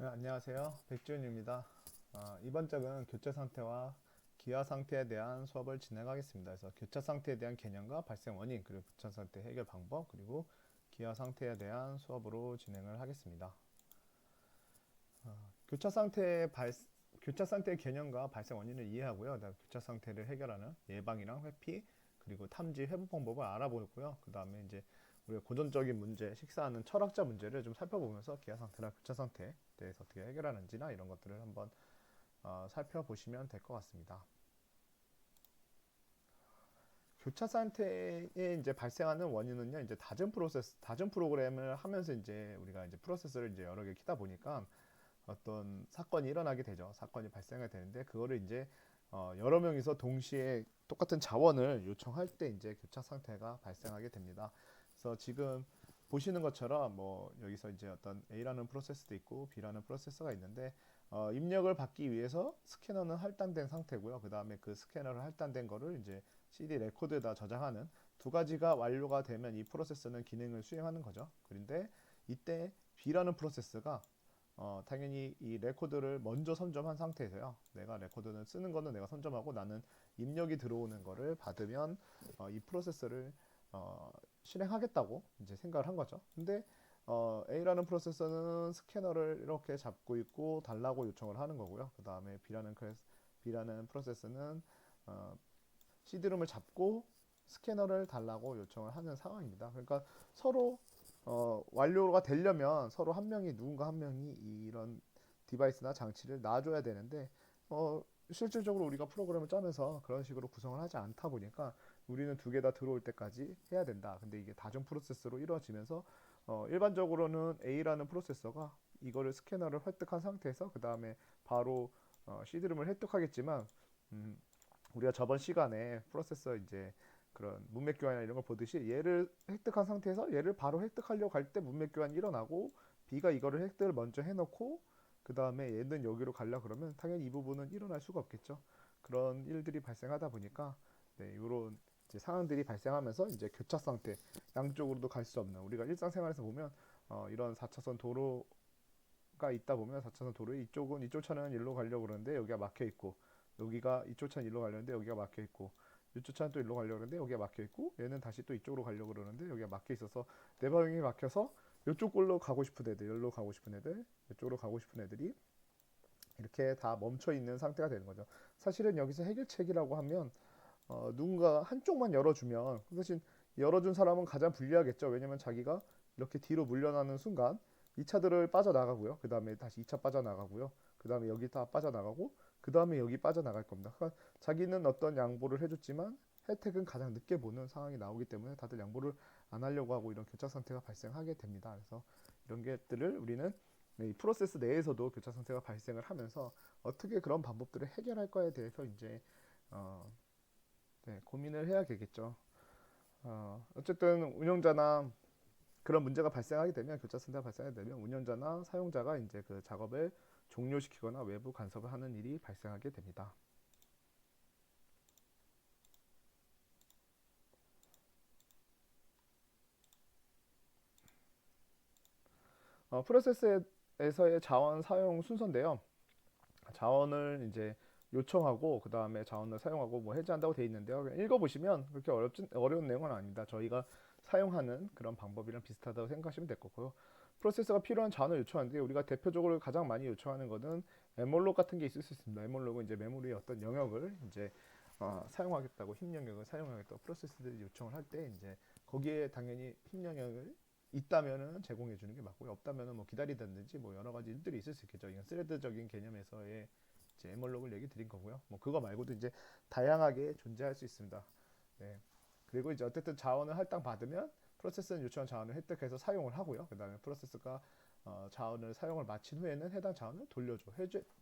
네, 안녕하세요. 백지훈입니다. 이번 적은 교차 상태와 기화 상태에 대한 수업을 진행하겠습니다. 그래서 교차 상태에 대한 개념과 발생 원인, 그리고 교차 상태 해결 방법, 그리고 기화 상태에 대한 수업으로 진행을 하겠습니다. 교차 상태의 교차 상태의 개념과 발생 원인을 이해하고요. 그다음 교차 상태를 해결하는 예방이랑 회피, 그리고 탐지 회복 방법을 알아보고요. 그다음에 이제 우리가 고전적인 문제, 식사하는 철학자 문제를 좀 살펴보면서 기화 상태나 교차 상태에 대해서 어떻게 해결하는지나 이런 것들을 한번 살펴보시면 될 것 같습니다. 교차 상태에 이제 발생하는 원인은요, 이제 다중 프로그램을 하면서 이제 우리가 이제 프로세스를 이제 여러 개 키다 보니까 어떤 사건이 일어나게 되죠. 사건이 발생하게 되는데 그거를 이제 여러 명이서 동시에 똑같은 자원을 요청할 때 이제 교차 상태가 발생하게 됩니다. 그래서 지금 보시는 것처럼 뭐 여기서 이제 어떤 A라는 프로세스도 있고 B라는 프로세서가 있는데 입력을 받기 위해서 스캐너는 할당된 상태고요. 그 다음에 그 스캐너를 할당된 거를 이제 CD 레코드에다 저장하는 두 가지가 완료가 되면 이 프로세서는 기능을 수행하는 거죠. 그런데 이때 B라는 프로세스가 당연히 이 레코드를 먼저 선점한 상태에서요. 내가 레코드는 쓰는 거는 내가 선점하고 나는 입력이 들어오는 거를 받으면 이 프로세스를 실행하겠다고 이제 생각을 한 거죠. 근데 A라는 프로세서는 스캐너를 이렇게 잡고 있고 달라고 요청을 하는 거고요. 그 다음에 B라는 프로세서는 어, CD롬을 잡고 스캐너를 달라고 요청을 하는 상황입니다. 그러니까 서로 완료가 되려면 서로 한 명이 누군가 한 명이 이런 디바이스나 장치를 놔줘야 되는데 실질적으로 우리가 프로그램을 짜면서 그런 식으로 구성을 하지 않다 보니까 우리는 두 개 다 들어올 때까지 해야 된다. 근데 이게 다중 프로세스로 이루어지면서 일반적으로는 A라는 프로세서가 이거를 스캐너를 획득한 상태에서 그 다음에 바로 C드름을 획득하겠지만 음, 우리가 저번 시간에 프로세서 이제 그런 문맥 교환이나 이런 걸 보듯이 얘를 획득한 상태에서 얘를 바로 획득하려고 할 때 문맥 교환이 일어나고 B가 이거를 획득을 먼저 해놓고 그 다음에 얘는 여기로 가려 그러면 당연히 이 부분은 일어날 수가 없겠죠. 그런 일들이 발생하다 보니까 네, 이런 이제 상황들이 발생하면서 이제 교차 상태 양쪽으로도 갈 수 없는 우리가 일상생활에서 보면 이런 4차선 도로가 있다 보면 4차선 도로에 이쪽은 이쪽 차는 일로 가려고 그러는데 여기가 막혀 있고 여기가 이쪽 차는 일로 가려는데 여기가 막혀 있고 이쪽 차는 또 일로 가려고 그러는데 여기가 막혀 있고 얘는 다시 또 이쪽으로 가려고 그러는데 여기가 막혀 있어서 네 방향이 막혀서 이쪽 걸로 가고 싶은 애들, 여기로 가고 싶은 애들, 이쪽으로 가고 싶은 애들이 이렇게 다 멈춰 있는 상태가 되는 거죠. 사실은 여기서 해결책이라고 하면 누군가 한쪽만 열어주면 그 대신 열어준 사람은 가장 불리하겠죠. 왜냐면 자기가 이렇게 뒤로 물러나는 순간 이 차들을 빠져나가고요. 그 다음에 다시 2차 빠져나가고요. 그 다음에 여기 다 빠져나가고 그 다음에 여기 빠져나갈 겁니다. 그러니까 자기는 어떤 양보를 해줬지만 혜택은 가장 늦게 보는 상황이 나오기 때문에 다들 양보를 안 하려고 하고 이런 교차 상태가 발생하게 됩니다. 그래서 이런 것들을 우리는 이 프로세스 내에서도 교차 상태가 발생을 하면서 어떻게 그런 방법들을 해결할 거에 대해서 이제 어, 네, 고민을 해야 되겠죠. 어쨌든 운영자나 그런 문제가 발생하게 되면 교차 상태가 발생하게 되면 운영자나 사용자가 이제 그 작업을 종료시키거나 외부 간섭을 하는 일이 발생하게 됩니다. 프로세스에서의 자원 사용 순서인데요. 자원을 이제 요청하고 그 다음에 자원을 사용하고 뭐 해제한다고 돼 있는데요. 그냥 읽어보시면 그렇게 어려운 내용은 아닙니다. 저희가 사용하는 그런 방법이랑 비슷하다고 생각하시면 될 거고요. 프로세서가 필요한 자원을 요청하는데 우리가 대표적으로 가장 많이 요청하는 거는 메몰록 같은 게 있을 수 있습니다. 메몰록은 이제 메모리의 어떤 영역을 이제 사용하겠다고 힙 영역을 사용하겠다고 프로세스들이 요청을 할 때 이제 거기에 당연히 힙 영역을 있다면은 제공해 주는 게 맞고요. 없다면은 뭐 기다리든지 뭐 여러 가지 일들이 있을 수 있겠죠. 이건 스레드적인 개념에서의 이제 에멀록을 얘기 드린 거고요. 뭐 그거 말고도 이제 다양하게 존재할 수 있습니다. 네. 그리고 이제 어쨌든 자원을 할당 받으면 프로세스는 요청한 자원을 획득해서 사용을 하고요. 그다음에 프로세스가 자원을 사용을 마친 후에는 해당 자원을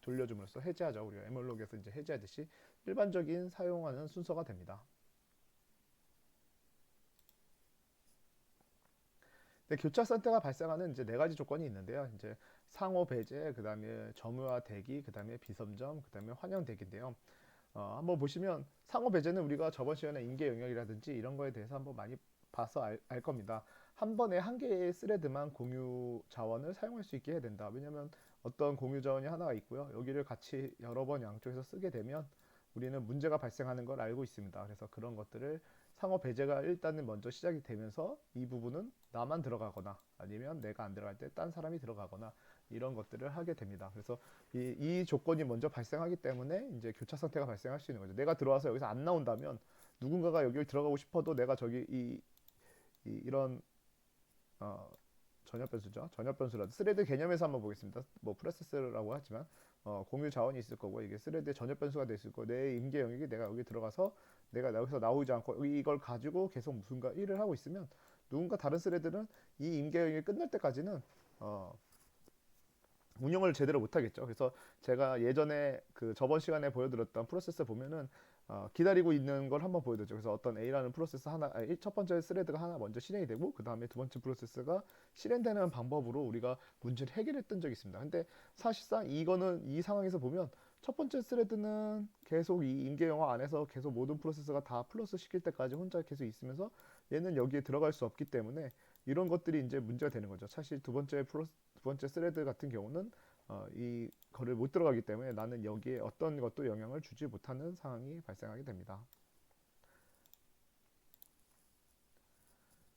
돌려줌으로써 해제하죠. 우리가 에멀록에서 이제 해제하듯이 일반적인 사용하는 순서가 됩니다. 근데 교차 상태가 발생하는 이제 네 가지 조건이 있는데요. 이제 상호 배제, 그다음에 점유화 대기, 그다음에 비섬점, 그다음에 환영 대기인데요. 한번 보시면 상호 배제는 우리가 저번 시간에 인계 영역이라든지 이런 거에 대해서 한번 많이 봐서 알 겁니다. 한 번에 한 개의 스레드만 공유 자원을 사용할 수 있게 해야 된다. 왜냐면 어떤 공유 자원이 하나가 있고요. 여기를 같이 여러 번 양쪽에서 쓰게 되면 우리는 문제가 발생하는 걸 알고 있습니다. 그래서 그런 것들을 상호 배제가 일단은 먼저 시작이 되면서 이 부분은 나만 들어가거나 아니면 내가 안 들어갈 때 딴 사람이 들어가거나 이런 것들을 하게 됩니다. 그래서 이 조건이 먼저 발생하기 때문에 이제 교차 상태가 발생할 수 있는 거죠. 내가 들어와서 여기서 안 나온다면 누군가가 여기를 들어가고 싶어도 내가 저기 이런 어, 전협 변수죠. 전협 변수라도 스레드 개념에서 한번 보겠습니다. 뭐 프로세스라고 하지만 공유 자원이 있을 거고 이게 스레드의 전협 변수가 될 수 있고 내 임계 영역이 내가 여기 들어가서 내가 여기서 나오지 않고 이걸 가지고 계속 무슨가 일을 하고 있으면 누군가 다른 스레드는 이 임계 영역이 끝날 때까지는 어, 운영을 제대로 못하겠죠. 그래서 제가 예전에 그 저번 시간에 보여드렸던 프로세스 보면은 기다리고 있는 걸 한번 보여드렸죠. 그래서 어떤 A라는 프로세스 하나, 첫 번째 스레드가 하나 먼저 실행이 되고 그 다음에 두 번째 프로세스가 실행되는 방법으로 우리가 문제를 해결했던 적이 있습니다. 근데 사실상 이거는 이 상황에서 보면 첫 번째 스레드는 계속 이 임계 영역 안에서 계속 모든 프로세스가 다 플러스 시킬 때까지 혼자 계속 있으면서 얘는 여기에 들어갈 수 없기 때문에 이런 것들이 이제 문제가 되는 거죠. 사실 두 번째 스레드 같은 경우는 이 거를 못 들어가기 때문에 나는 여기에 어떤 것도 영향을 주지 못하는 상황이 발생하게 됩니다.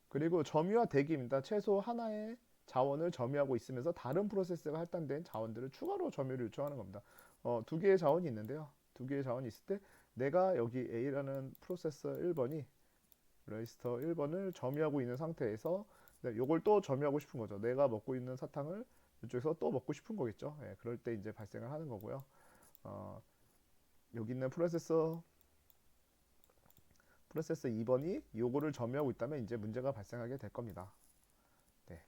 그리고 점유와 대기입니다. 최소 하나의 자원을 점유하고 있으면서 다른 프로세스가 할당된 자원들을 추가로 점유를 요청하는 겁니다. 두 개의 자원이 있는데요. 두 개의 자원이 있을 때 내가 여기 A라는 프로세서 1번이 레지스터 1번을 점유하고 있는 상태에서 이걸 또 점유하고 싶은 거죠. 내가 먹고 있는 사탕을 이쪽에서 또 먹고 싶은 거겠죠. 예, 그럴 때 이제 발생을 하는 거고요. 어, 여기 있는 프로세서 2번이 요거를 점유하고 있다면 이제 문제가 발생하게 될 겁니다. 네.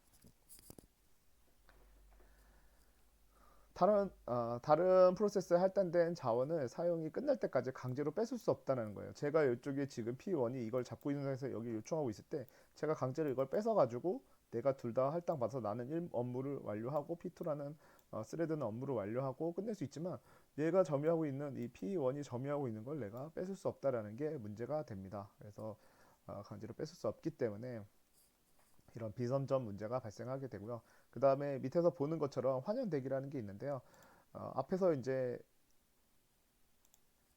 다른 프로세스에 할당된 자원을 사용이 끝날 때까지 강제로 뺏을 수 없다는 거예요. 제가 이쪽에 지금 P1이 이걸 잡고 있는 상태에서 여기 요청하고 있을 때 제가 강제로 이걸 뺏어가지고 내가 둘 다 할당 받아서 나는 업무를 완료하고 P2라는 스레드는 업무를 완료하고 끝낼 수 있지만 얘가 점유하고 있는 이 P1이 점유하고 있는 걸 내가 뺏을 수 없다라는 게 문제가 됩니다. 그래서 강제로 뺏을 수 없기 때문에 이런 비선점 문제가 발생하게 되고요. 그 다음에 밑에서 보는 것처럼 환연대기라는 게 있는데요. 앞에서 이제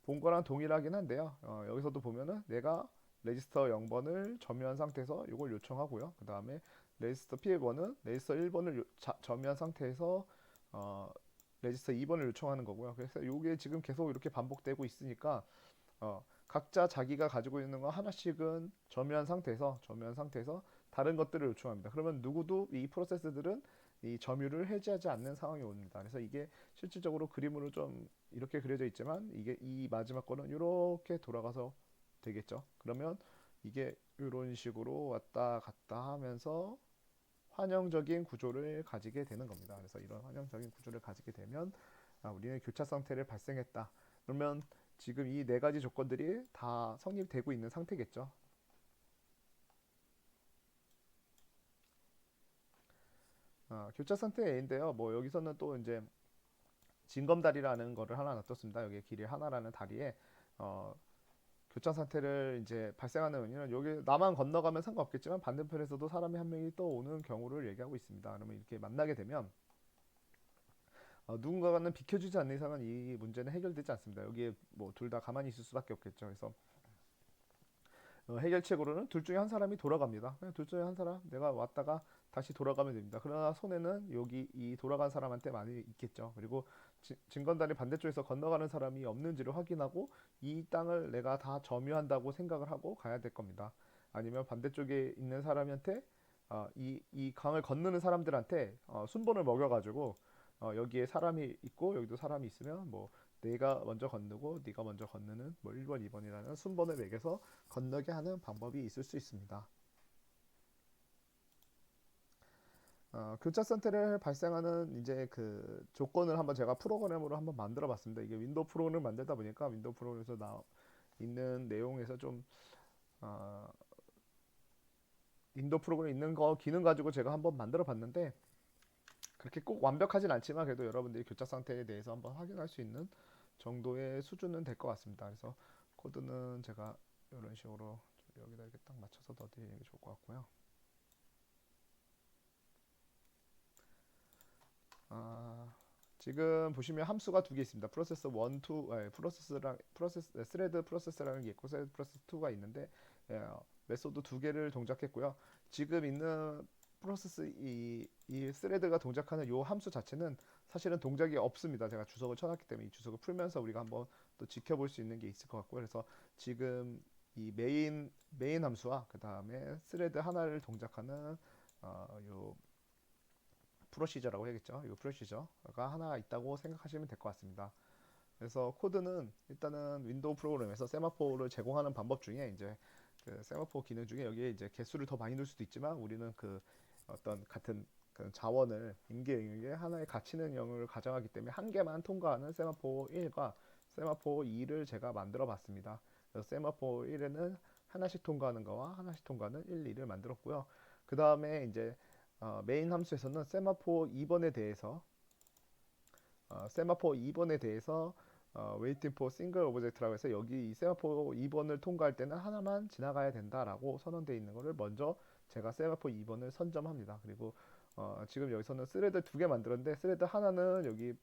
본 거랑 동일하긴 한데요. 여기서도 보면은 내가 레지스터 0번을 점유한 상태에서 이걸 요청하고요. 그 다음에 레지스터 P1은 레지스터 1번을 점유한 상태에서 레지스터 2번을 요청하는 거고요. 그래서 이게 지금 계속 이렇게 반복되고 있으니까 각자 자기가 가지고 있는 거 하나씩은 점유한 상태에서 다른 것들을 요청합니다. 그러면 누구도 이 프로세스들은 이 점유를 해제하지 않는 상황이 옵니다. 그래서 이게 실질적으로 그림으로 좀 이렇게 그려져 있지만 이게 이 마지막 거는 이렇게 돌아가서 되겠죠. 그러면 이게 이런 식으로 왔다 갔다 하면서 환영적인 구조를 가지게 되는 겁니다. 그래서 이런 환영적인 구조를 가지게 되면 우리는 교차 상태를 발생했다. 그러면 지금 이 네 가지 조건들이 다 성립되고 있는 상태겠죠. 교차 상태 A인데요. 뭐 여기서는 또 이제 징검다리라는 거를 하나 놔뒀습니다. 여기 길이 하나라는 다리에 어, 교차 상태를 이제 발생하는 원인은 여기 나만 건너가면 상관없겠지만 반대편에서도 사람이 한 명이 또 오는 경우를 얘기하고 있습니다. 그러면 이렇게 만나게 되면 누군가는 비켜주지 않는 이상은 이 문제는 해결되지 않습니다. 여기에 뭐 둘 다 가만히 있을 수밖에 없겠죠. 그래서 해결책으로는 둘 중에 한 사람이 돌아갑니다. 그냥 둘 중에 한 사람 내가 왔다가 다시 돌아가면 됩니다. 그러나 손해는 여기 이 돌아간 사람한테 많이 있겠죠. 그리고 진건단이 반대쪽에서 건너가는 사람이 없는지를 확인하고 이 땅을 내가 다 점유한다고 생각을 하고 가야 될 겁니다. 아니면 반대쪽에 있는 사람한테 이 강을 건너는 사람들한테 순번을 먹여가지고 여기에 사람이 있고 여기도 사람이 있으면 뭐 내가 먼저 건너고 네가 먼저 건너는 뭐 1번, 2번이라는 순번을 매겨서 건너게 하는 방법이 있을 수 있습니다. 교차 상태를 발생하는 이제 그 조건을 한번 제가 프로그램으로 한번 만들어 봤습니다. 이게 윈도우 프로그램을 만들다 보니까 윈도우 프로그램에서 있는 내용에서 좀 어, 윈도우 프로그램에 있는 거 기능 가지고 제가 한번 만들어 봤는데 그렇게 꼭 완벽하진 않지만 그래도 여러분들이 교차 상태에 대해서 한번 확인할 수 있는 정도의 수준은 될 것 같습니다. 그래서 코드는 제가 이런 식으로 여기다 이렇게 딱 맞춰서 넣어드리는 게 좋을 것 같고요. 지금 보시면 함수가 두 개 있습니다. 프로세서 1, 2, 스레드 프로세서라는 게 있고 스레드 프로세서 2가 있는데 메소드 두 개를 동작했고요. 지금 있는 프로세스 이 스레드가 동작하는 요 함수 자체는 사실은 동작이 없습니다. 제가 주석을 쳐놨기 때문에 이 주석을 풀면서 우리가 한번 또 지켜볼 수 있는 게 있을 것 같고요. 그래서 지금 이 메인 함수와 그 다음에 스레드 하나를 동작하는 요 프로시저라고 해야겠죠. 이 프로시저가 하나 있다고 생각하시면 될 것 같습니다. 그래서 코드는 일단은 윈도우 프로그램에서 세마포를 제공하는 방법 중에 이제 그 세마포 기능 중에 여기에 이제 개수를 더 많이 넣을 수도 있지만 우리는 그 어떤 같은 그 자원을 임계 영역에 하나의 갇히는 영역을 가정하기 때문에 한 개만 통과하는 세마포 1과 세마포 2를 제가 만들어 봤습니다. 그래서 세마포 1에는 하나씩 통과하는 거와 하나씩 통과하는 1, 2를 만들었고요. 그 다음에 이제 메인 함수에서는 세마포 2번에 대해서 세마포 2번에 대해서 waiting for single object라고 해서 여기 이 세마포 2번을 통과할 때는 하나만 지나가야 된다라고 선언되어 있는 것을 먼저 제가 세마포 2번을 선점합니다. 그리고 지금 여기서는 스레드 두 개 만들었는데 스레드 하나는 여기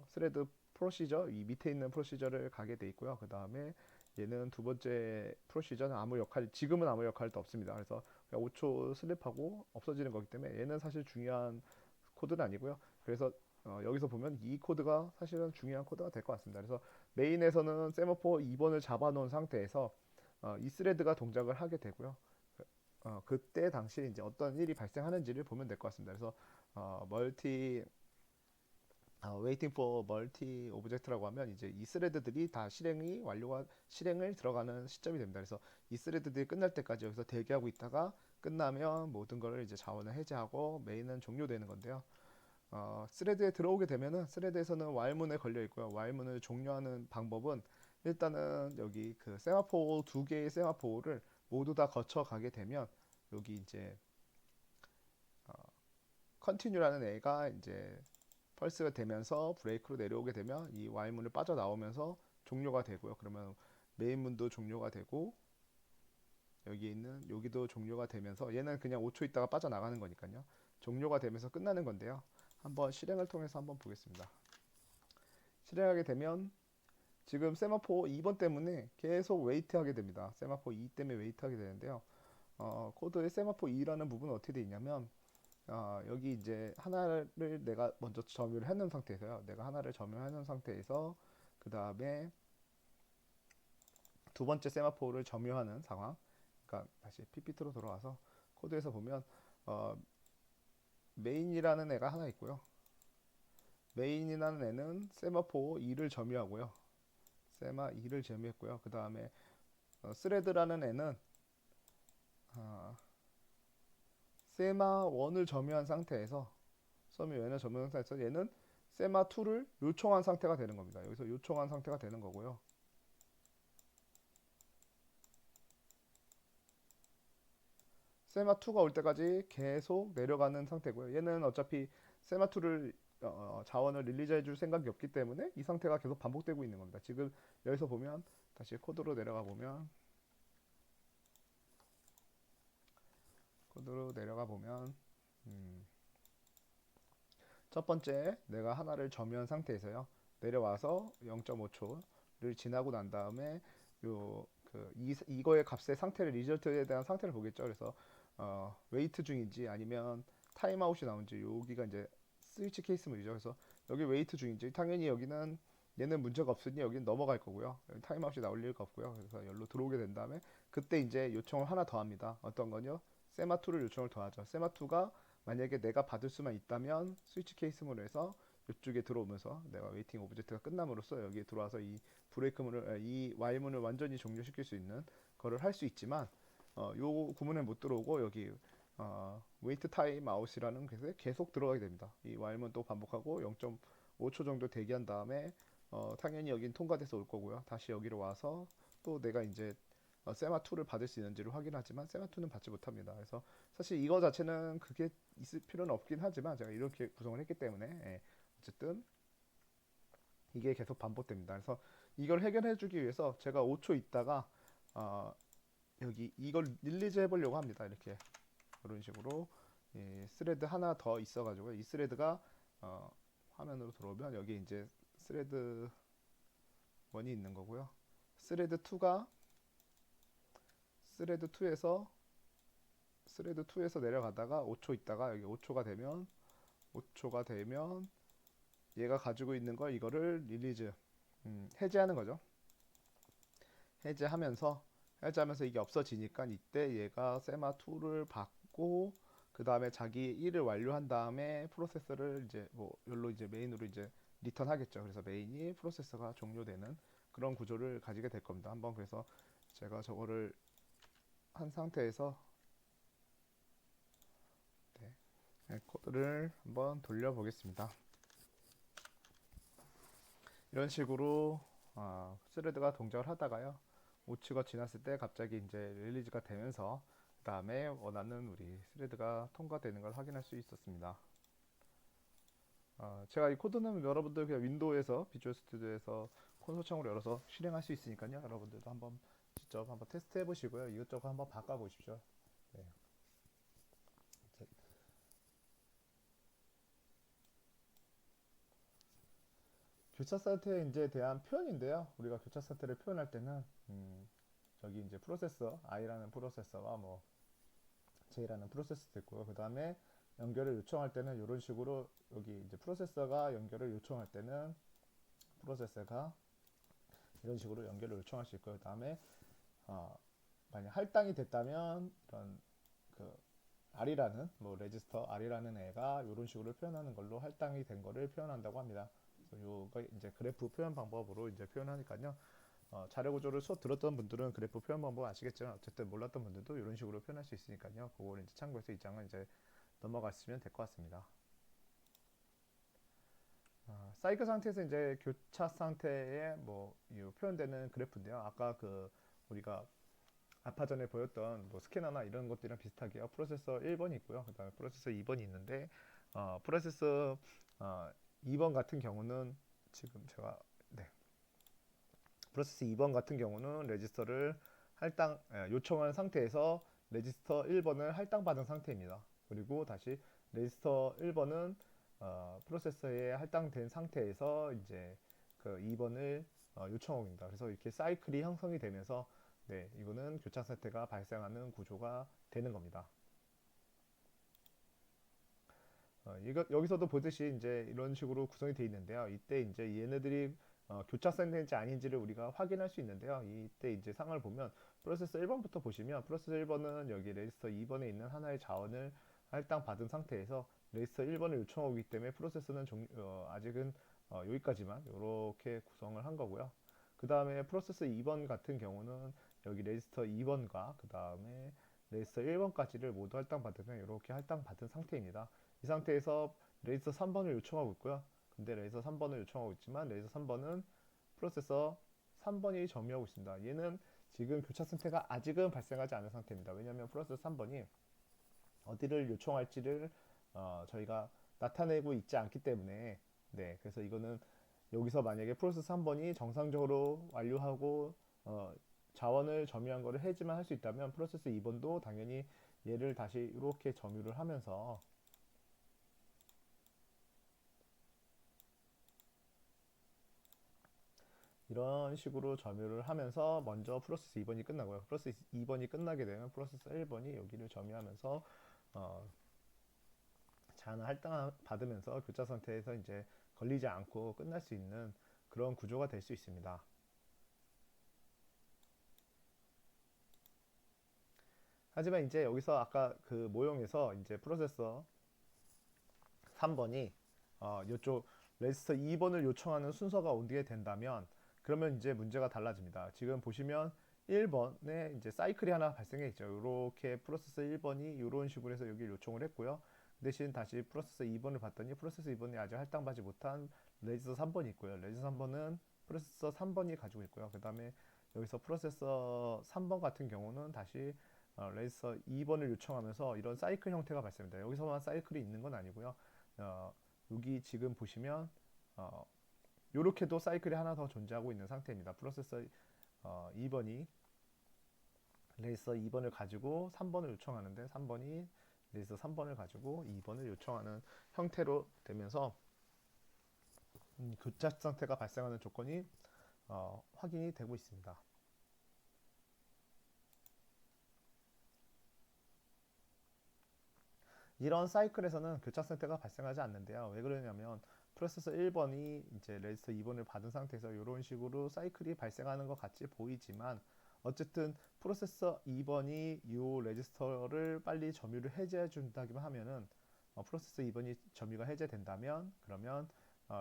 스레드 프로시저 이 밑에 있는 프로시저를 가게 돼 있고요. 그 다음에 얘는 두 번째 프로시저는 지금은 아무 역할도 없습니다. 그래서 그냥 5초 슬립하고 없어지는 거기 때문에 얘는 사실 중요한 코드는 아니고요. 그래서 여기서 보면 이 코드가 사실은 중요한 코드가 될 것 같습니다. 그래서 메인에서는 세마포 2번을 잡아놓은 상태에서 이 스레드가 동작을 하게 되고요. 그때 당시에 이제 어떤 일이 발생하는지를 보면 될 것 같습니다. 그래서 waiting for multi object라고 하면 이제 이 스레드들이 다 실행을 들어가는 시점이 됩니다. 그래서 이 스레드들이 끝날 때까지 여기서 대기하고 있다가 끝나면 모든 것을 이제 자원을 해제하고 메인은 종료되는 건데요. 스레드에 들어오게 되면은 스레드에서는 while문에 걸려 있고요. while문을 종료하는 방법은 일단은 여기 그 세마포 두 개의 세마포를 모두 다 거쳐 가게 되면 여기 이제 continue라는 애가 이제 펄스가 되면서 브레이크로 내려오게 되면 이 while문을 빠져나오면서 종료가 되고요. 그러면 메인문도 종료가 되고 여기 있는 여기도 종료가 되면서 얘는 그냥 5초 있다가 빠져나가는 거니까요. 종료가 되면서 끝나는 건데요. 한번 실행을 통해서 한번 보겠습니다. 실행하게 되면 지금 세마포 2번 때문에 계속 웨이트 하게 됩니다. 세마포 2 때문에 웨이트 하게 되는데요. 코드의 세마포 2라는 부분은 어떻게 되어 있냐면 여기 이제 하나를 내가 먼저 점유를 해놓은 상태에서요. 내가 하나를 점유해놓은 상태에서 그 다음에 두 번째 세마포를 점유하는 상황. 그러니까 다시 PPT로 돌아와서 코드에서 보면 메인이라는 애가 하나 있고요. 메인이라는 애는 세마포 2를 점유하고요. 세마 2를 점유했고요. 그 다음에 스레드라는 애는 세마 1을 점유한 상태에서 서미 1을 점유한 상태에서 얘는 세마 2를 요청한 상태가 되는 겁니다. 여기서 요청한 상태가 되는 거고요. 세마 2가 올 때까지 계속 내려가는 상태고요. 얘는 어차피 세마 2를 자원을 릴리즈 해줄 생각이 없기 때문에 이 상태가 계속 반복되고 있는 겁니다. 지금 여기서 보면 다시 코드로 내려가 보면 첫 번째 내가 하나를 점유한 상태에서요. 내려와서 0.5초를 지나고 난 다음에 이거의 값의 상태를 리절트에 대한 상태를 보겠죠. 그래서 웨이트 중인지 아니면 타임아웃이 나온지 여기가 이제 스위치 케이스 문이죠. 그래서 여기 웨이트 중인지 당연히 여기는 얘는 문제가 없으니 여기는 넘어갈 거고요. 타임아웃이 나올 리가 없고요. 그래서 여기로 들어오게 된 다음에 그때 이제 요청을 하나 더 합니다. 어떤 거요? 세마2를 요청을 더 하죠. 세마2가 만약에 내가 받을 수만 있다면 스위치 케이스문을 해서 이쪽에 들어오면서 내가 웨이팅 오브젝트가 끝남으로써 여기에 들어와서 이 while문을 완전히 종료시킬 수 있는 거를 할 수 있지만 요 구문에 못 들어오고 여기 웨이트 타임 아웃이라는 것에 계속 들어가게 됩니다. 이 while문 또 반복하고 0.5초 정도 대기한 다음에 당연히 여긴 통과돼서 올 거고요. 다시 여기로 와서 또 내가 이제 세마2를 받을 수 있는지를 확인하지만 세마2는 받지 못합니다. 그래서 사실 이거 자체는 그게 있을 필요는 없긴 하지만 제가 이렇게 구성을 했기 때문에 어쨌든 이게 계속 반복됩니다. 그래서 이걸 해결해 주기 위해서 제가 5초 있다가 여기 이걸 릴리즈 해보려고 합니다. 이렇게 이런 식으로 스레드 하나 더 있어가지고 이 스레드가 화면으로 들어오면 여기 이제 스레드 1이 있는 거고요. 스레드 2가 스레드 2에서 내려가다가 5초 있다가 여기 5초가 되면 얘가 가지고 있는 걸 이거를 릴리즈 해제하는 거죠. 해제하면서 이게 없어지니까 이때 얘가 세마 2를 받고 그 다음에 자기 일을 완료한 다음에 프로세서를 이제 뭐 열로 이제 메인으로 이제 리턴 하겠죠. 그래서 메인이 프로세서가 종료되는 그런 구조를 가지게 될 겁니다. 한번 그래서 제가 저거를 한 상태에서 코드를 한번 돌려보겠습니다. 이런 식으로 스레드가 동작을 하다가요. 5초가 지났을 때 갑자기 이제 릴리즈가 되면서 그 다음에 원하는 우리 스레드가 통과되는 걸 확인할 수 있었습니다. 제가 이 코드는 여러분들 그냥 윈도우에서 비주얼 스튜디오에서 콘솔 창으로 열어서 실행할 수 있으니까요. 여러분들도 한번 직접 한번 테스트 해보시고요. 이것저것 한번 바꿔보십시오. 네. 교차 상태에 이제 대한 표현인데요. 우리가 교차 상태를 표현할 때는 저기 이제 프로세서 i라는 프로세서와 뭐 j라는 프로세서도 있고요. 그 다음에 연결을 요청할 때는 이런 식으로 여기 이제 프로세서가 연결을 요청할 때는 프로세서가 이런 식으로 연결을 요청할 수 있고요. 그 다음에 만약 할당이 됐다면 이런 그 R이라는 뭐 레지스터 R이라는 애가 이런 식으로 표현하는 걸로 할당이 된 거를 표현한다고 합니다. 그래서 요거 이제 그래프 표현 방법으로 이제 표현하니까요. 자료 구조를 수업 들었던 분들은 그래프 표현 방법 아시겠지만 어쨌든 몰랐던 분들도 이런 식으로 표현할 수 있으니까요. 그거를 이제 참고해서 이 장은 이제 넘어갔으면 될 것 같습니다. 사이클 상태에서 이제 교차 상태에 뭐 표현되는 그래프인데요. 아까 그 우리가 아까 전에 보였던 뭐 스캐너나 이런 것들이랑 비슷하게요. 프로세서 1번이 있고요. 그 다음에 프로세서 2번이 있는데 프로세서 2번 같은 경우는 지금 제가 프로세스 2번 같은 경우는 레지스터를 요청한 상태에서 레지스터 1번을 할당받은 상태입니다. 그리고 다시 레지스터 1번은 프로세서에 할당된 상태에서 이제 그 2번을 요청합니다. 그래서 이렇게 사이클이 형성이 되면서 이거는 교차 상태가 발생하는 구조가 되는 겁니다. 여기서도 보듯이 이제 이런 식으로 구성이 되어 있는데요. 이때 이제 얘네들이 교차 상태인지 아닌지를 우리가 확인할 수 있는데요. 이때 이제 상을 보면 프로세서 1번부터 보시면 프로세서 1번은 여기 레지스터 2번에 있는 하나의 자원을 할당 받은 상태에서 레지스터 1번을 요청하기 때문에 프로세서는 아직은 여기까지만 이렇게 구성을 한 거고요. 그 다음에 프로세서 2번 같은 경우는 여기 레지스터 2번과 그 다음에 레지스터 1번까지를 모두 할당받으면 이렇게 할당받은 상태입니다. 이 상태에서 레지스터 3번을 요청하고 있고요. 근데 레지스터 3번을 요청하고 있지만 레지스터 3번은 프로세서 3번이 점유하고 있습니다. 얘는 지금 교차 상태가 아직은 발생하지 않은 상태입니다. 왜냐하면 프로세서 3번이 어디를 요청할지를 저희가 나타내고 있지 않기 때문에 그래서 이거는 여기서 만약에 프로세서 3번이 정상적으로 완료하고 자원을 점유한 거를 해지만 할 수 있다면 프로세서 2번도 당연히 얘를 다시 이렇게 점유를 하면서 이런 식으로 점유를 하면서 먼저 프로세스 2번이 끝나고요. 프로세스 2번이 끝나게 되면 프로세스 1번이 여기를 점유하면서 자원을 할당 받으면서 교차 상태에서 이제 걸리지 않고 끝날 수 있는 그런 구조가 될 수 있습니다. 하지만 이제 여기서 아까 그 모형에서 이제 프로세서 3번이 이쪽 레지스터 2번을 요청하는 순서가 옮기게 된다면 그러면 이제 문제가 달라집니다. 지금 보시면 1번에 이제 사이클이 하나 발생해 있죠. 이렇게 프로세서 1번이 이런 식으로 해서 여기 요청을 했고요. 대신 다시 프로세서 2번을 봤더니 프로세서 2번이 아직 할당받지 못한 레지스터 3번이 있고요. 레지스터 3번은 프로세서 3번이 가지고 있고요. 그 다음에 여기서 프로세서 3번 같은 경우는 다시 레지스터 2번을 요청하면서 이런 사이클 형태가 발생합니다. 여기서만 사이클이 있는 건 아니고요. 여기 지금 보시면 이렇게도 사이클이 하나 더 존재하고 있는 상태입니다. 프로세서 2번이 레지스터 2번을 가지고 3번을 요청하는데 3번이 레지스터 3번을 가지고 2번을 요청하는 형태로 되면서 교차 상태가 발생하는 조건이 확인이 되고 있습니다. 이런 사이클에서는 교차 상태가 발생하지 않는데요. 왜 그러냐면 프로세서 1번이 이제 레지스터 2번을 받은 상태에서 이런 식으로 사이클이 발생하는 것 같이 보이지만 어쨌든 프로세서 2번이 이 레지스터를 빨리 점유를 해제해 준다기만 하면은 프로세서 2번이 점유가 해제된다면 그러면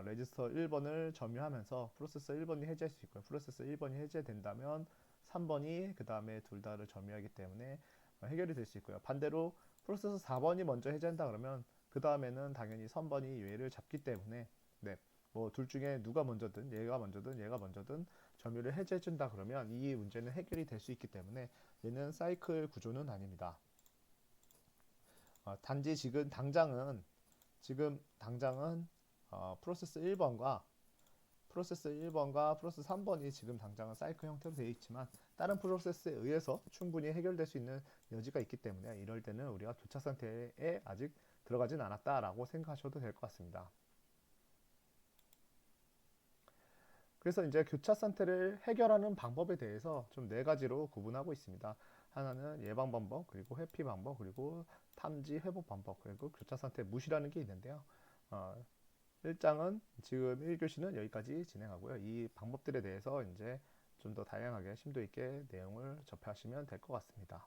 레지스터 1번을 점유하면서 프로세서 1번이 해제할 수 있고요. 프로세서 1번이 해제된다면 3번이 그 다음에 둘 다를 점유하기 때문에 해결이 될 수 있고요. 반대로 프로세서 4번이 먼저 해제한다 그러면 그 다음에는 당연히 3번이 얘를 잡기 때문에 네, 뭐 둘 중에 누가 먼저든 얘가 먼저든 얘가 먼저든 점유를 해제해 준다 그러면 이 문제는 해결이 될 수 있기 때문에 얘는 사이클 구조는 아닙니다. 단지 지금 당장은 프로세스 1번과 프로세스 3번이 지금 당장은 사이클 형태로 되어 있지만 다른 프로세스에 의해서 충분히 해결될 수 있는 여지가 있기 때문에 이럴 때는 우리가 교차 상태에 아직 들어가진 않았다라고 생각하셔도 될 것 같습니다. 그래서 이제 교차 상태를 해결하는 방법에 대해서 좀 네 가지로 구분하고 있습니다. 하나는 예방 방법, 그리고 회피 방법, 그리고 탐지 회복 방법, 그리고 교차 상태 무시라는 게 있는데요. 어, 1장은 지금 1교시는 여기까지 진행하고요. 이 방법들에 대해서 이제 좀 더 다양하게 심도 있게 내용을 접하시면 될 것 같습니다.